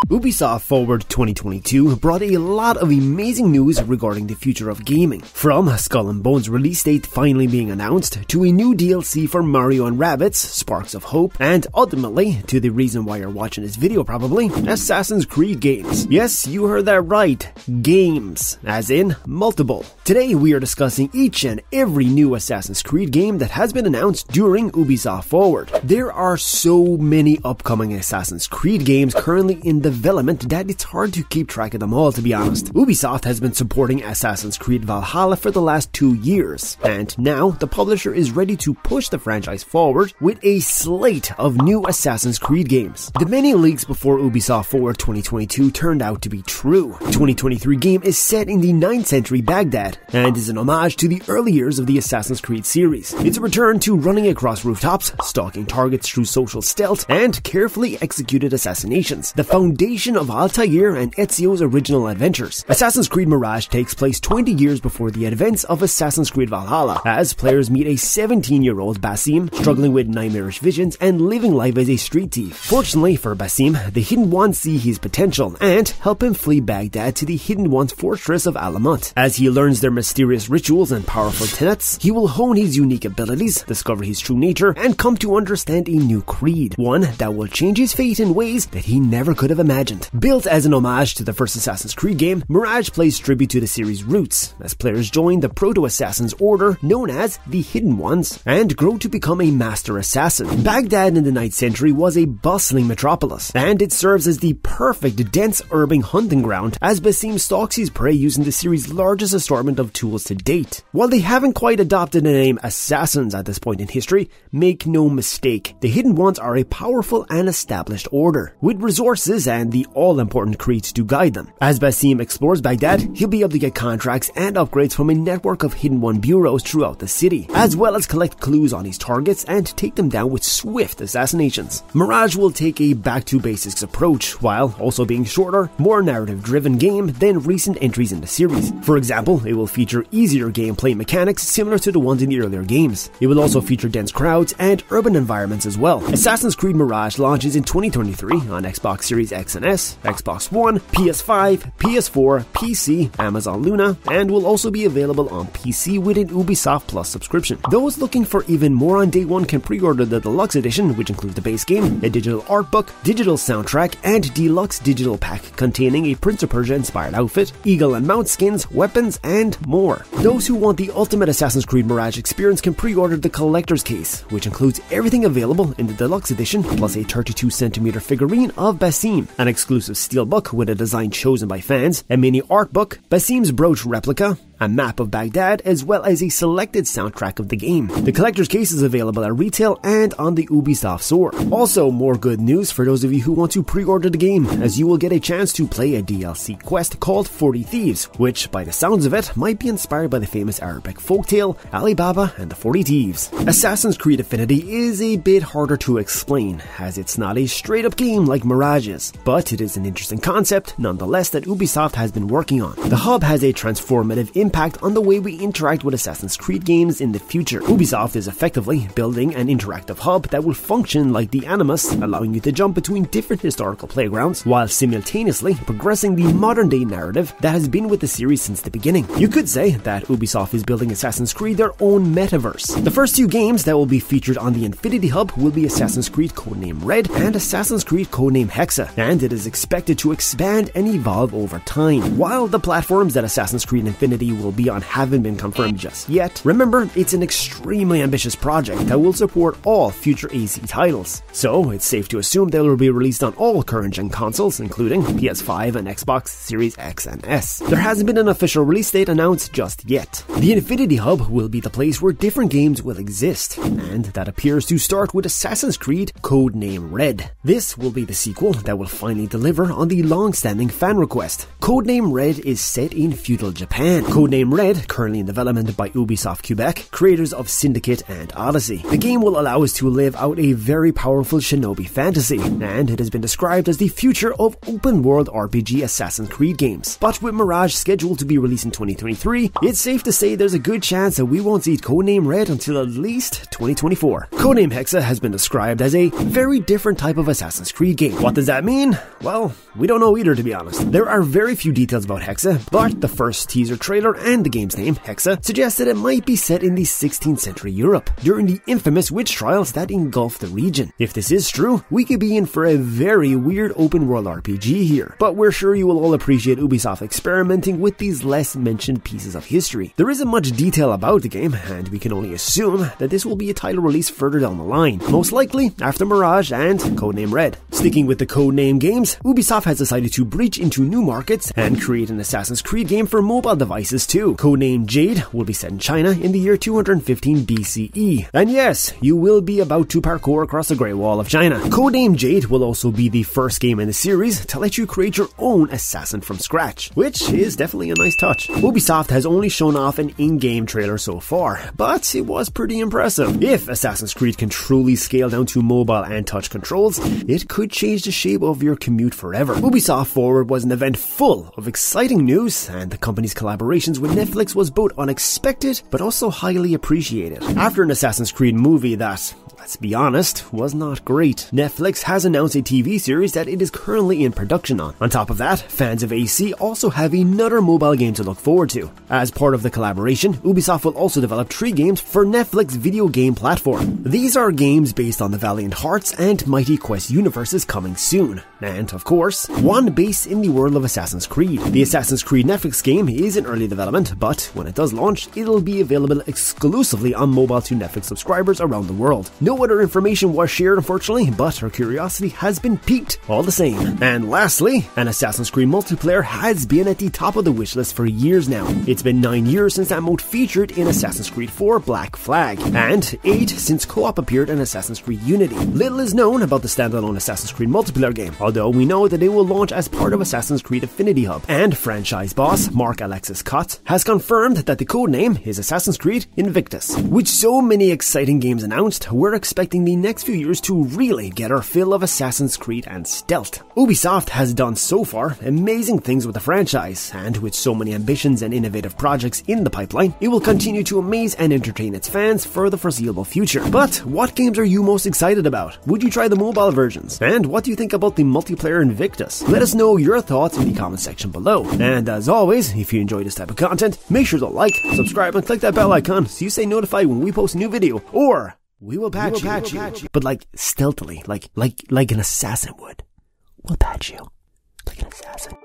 Ubisoft Forward 2022 brought a lot of amazing news regarding the future of gaming. From Skull and Bones release date finally being announced, to a new DLC for Mario and Rabbids, Sparks of Hope, and ultimately, to the reason why you're watching this video probably, Assassin's Creed games. Yes, you heard that right. Games. As in, multiple. Today we are discussing each and every new Assassin's Creed game that has been announced during Ubisoft Forward. There are so many upcoming Assassin's Creed games currently in development that it's hard to keep track of them all, to be honest. Ubisoft has been supporting Assassin's Creed Valhalla for the last 2 years, and now the publisher is ready to push the franchise forward with a slate of new Assassin's Creed games. The many leaks before Ubisoft Forward 2022 turned out to be true. The 2023 game is set in the 9th century Baghdad, and is an homage to the early years of the Assassin's Creed series. It's a return to running across rooftops, stalking targets through social stealth, and carefully executed assassinations, the foundation of Altair and Ezio's original adventures. Assassin's Creed Mirage takes place 20 years before the events of Assassin's Creed Valhalla, as players meet a 17-year-old Basim struggling with nightmarish visions and living life as a street thief. Fortunately for Basim, the Hidden Ones see his potential and help him flee Baghdad to the Hidden Ones fortress of Alamut. As he learns their mysterious rituals and powerful tenets, he will hone his unique abilities, discover his true nature, and come to understand a new creed, one that will change his fate in ways that he never could have imagined. Built as an homage to the first Assassin's Creed game, Mirage plays tribute to the series' roots, as players join the Proto-Assassins order known as the Hidden Ones, and grow to become a master assassin. Baghdad in the 9th century was a bustling metropolis, and it serves as the perfect dense urban hunting ground as Basim stalks his prey using the series' largest assortment of tools to date. While they haven't quite adopted the name Assassins at this point in history, make no mistake, the Hidden Ones are a powerful and established order, with resources and the all-important creeds to guide them. As Basim explores Baghdad, he'll be able to get contracts and upgrades from a network of Hidden One bureaus throughout the city, as well as collect clues on his targets and take them down with swift assassinations. Mirage will take a back-to-basics approach, while also being shorter, more narrative-driven game than recent entries in the series. For example, it will feature easier gameplay mechanics similar to the ones in the earlier games. It will also feature dense crowds and urban environments as well. Assassin's Creed Mirage launches in 2023 on Xbox Series X and S, Xbox One, PS5, PS4, PC, Amazon Luna, and will also be available on PC with an Ubisoft Plus subscription. Those looking for even more on day one can pre-order the Deluxe Edition, which includes the base game, a digital art book, digital soundtrack, and deluxe digital pack containing a Prince of Persia inspired outfit, eagle and mount skins, weapons, and more. Those who want the ultimate Assassin's Creed Mirage experience can pre-order the Collector's Case, which includes everything available in the Deluxe Edition, plus a 32cm figurine of Basim, an exclusive steelbook with a design chosen by fans, a mini art book, Basim's brooch replica, a map of Baghdad, as well as a selected soundtrack of the game. The collector's case is available at retail and on the Ubisoft store. Also, more good news for those of you who want to pre-order the game, as you will get a chance to play a DLC quest called 40 Thieves, which, by the sounds of it, might be inspired by the famous Arabic folktale Alibaba and the 40 Thieves. Assassin's Creed Affinity is a bit harder to explain, as it's not a straight-up game like Mirage is, but it is an interesting concept, nonetheless, that Ubisoft has been working on. The hub has a transformative impact on the way we interact with Assassin's Creed games in the future. Ubisoft is effectively building an interactive hub that will function like the Animus, allowing you to jump between different historical playgrounds, while simultaneously progressing the modern-day narrative that has been with the series since the beginning. You could say that Ubisoft is building Assassin's Creed their own metaverse. The first two games that will be featured on the Infinity Hub will be Assassin's Creed Codename Red and Assassin's Creed Codename Hexe, and it is expected to expand and evolve over time. While the platforms that Assassin's Creed Infinity will be on haven't been confirmed just yet, remember, it's an extremely ambitious project that will support all future AC titles. So it's safe to assume they will be released on all current-gen consoles, including PS5 and Xbox Series X and S. There hasn't been an official release date announced just yet. The Infinity Hub will be the place where different games will exist, and that appears to start with Assassin's Creed Codename Red. This will be the sequel that will finally deliver on the long-standing fan request. Codename Red is set in feudal Japan. Codename Red, currently in development by Ubisoft Quebec, creators of Syndicate and Odyssey. The game will allow us to live out a very powerful shinobi fantasy, and it has been described as the future of open-world RPG Assassin's Creed games. But with Mirage scheduled to be released in 2023, it's safe to say there's a good chance that we won't see Codename Red until at least 2024. Codename Hexe has been described as a very different type of Assassin's Creed game. What does that mean? Well, we don't know either, to be honest. There are very few details about Hexe, but the first teaser trailer and the game's name, Hexe, suggests that it might be set in the 16th century Europe, during the infamous witch trials that engulfed the region. If this is true, we could be in for a very weird open world RPG here, but we're sure you will all appreciate Ubisoft experimenting with these less mentioned pieces of history. There isn't much detail about the game, and we can only assume that this will be a title release further down the line, most likely after Mirage and Codename Red. Sticking with the Codename games, Ubisoft has decided to breach into new markets and create an Assassin's Creed game for mobile devices too. Codename Jade will be set in China in the year 215 BCE. And yes, you will be about to parkour across the Great Wall of China. Codename Jade will also be the first game in the series to let you create your own assassin from scratch, which is definitely a nice touch. Ubisoft has only shown off an in-game trailer so far, but it was pretty impressive. If Assassin's Creed can truly scale down to mobile and touch controls, it could change the shape of your commute forever. Ubisoft Forward was an event full of exciting news, and the company's collaborations with Netflix was both unexpected but also highly appreciated. After an Assassin's Creed movie that, let's be honest, was not great, Netflix has announced a TV series that it is currently in production on. On top of that, fans of AC also have another mobile game to look forward to. As part of the collaboration, Ubisoft will also develop 3 games for Netflix video game platform. These are games based on the Valiant Hearts and Mighty Quest universes coming soon, and of course, one based in the world of Assassin's Creed. The Assassin's Creed Netflix game is in early development, but when it does launch, it'll be available exclusively on mobile to Netflix subscribers around the world. No other information was shared, unfortunately, but our curiosity has been piqued all the same. And lastly, an Assassin's Creed multiplayer has been at the top of the wishlist for years now. It's been 9 years since that mode featured in Assassin's Creed 4 Black Flag, and 8 since co-op appeared in Assassin's Creed Unity. Little is known about the standalone Assassin's Creed multiplayer game, although we know that it will launch as part of Assassin's Creed Affinity Hub, and franchise boss Mark Alexis Cott has confirmed that the codename is Assassin's Creed Invictus. With so many exciting games announced, we're expecting the next few years to really get our fill of Assassin's Creed and stealth. Ubisoft has done so far amazing things with the franchise, and with so many ambitions and innovative projects in the pipeline, it will continue to amaze and entertain its fans for the foreseeable future. But what games are you most excited about? Would you try the mobile versions? And what do you think about the multiplayer Invictus? Let us know your thoughts in the comment section below. And as always, if you enjoy this type of content, make sure to like, subscribe, and click that bell icon so you stay notified when we post a new video, or we will patch you. But like stealthily, like an assassin would. We'll patch you like an assassin.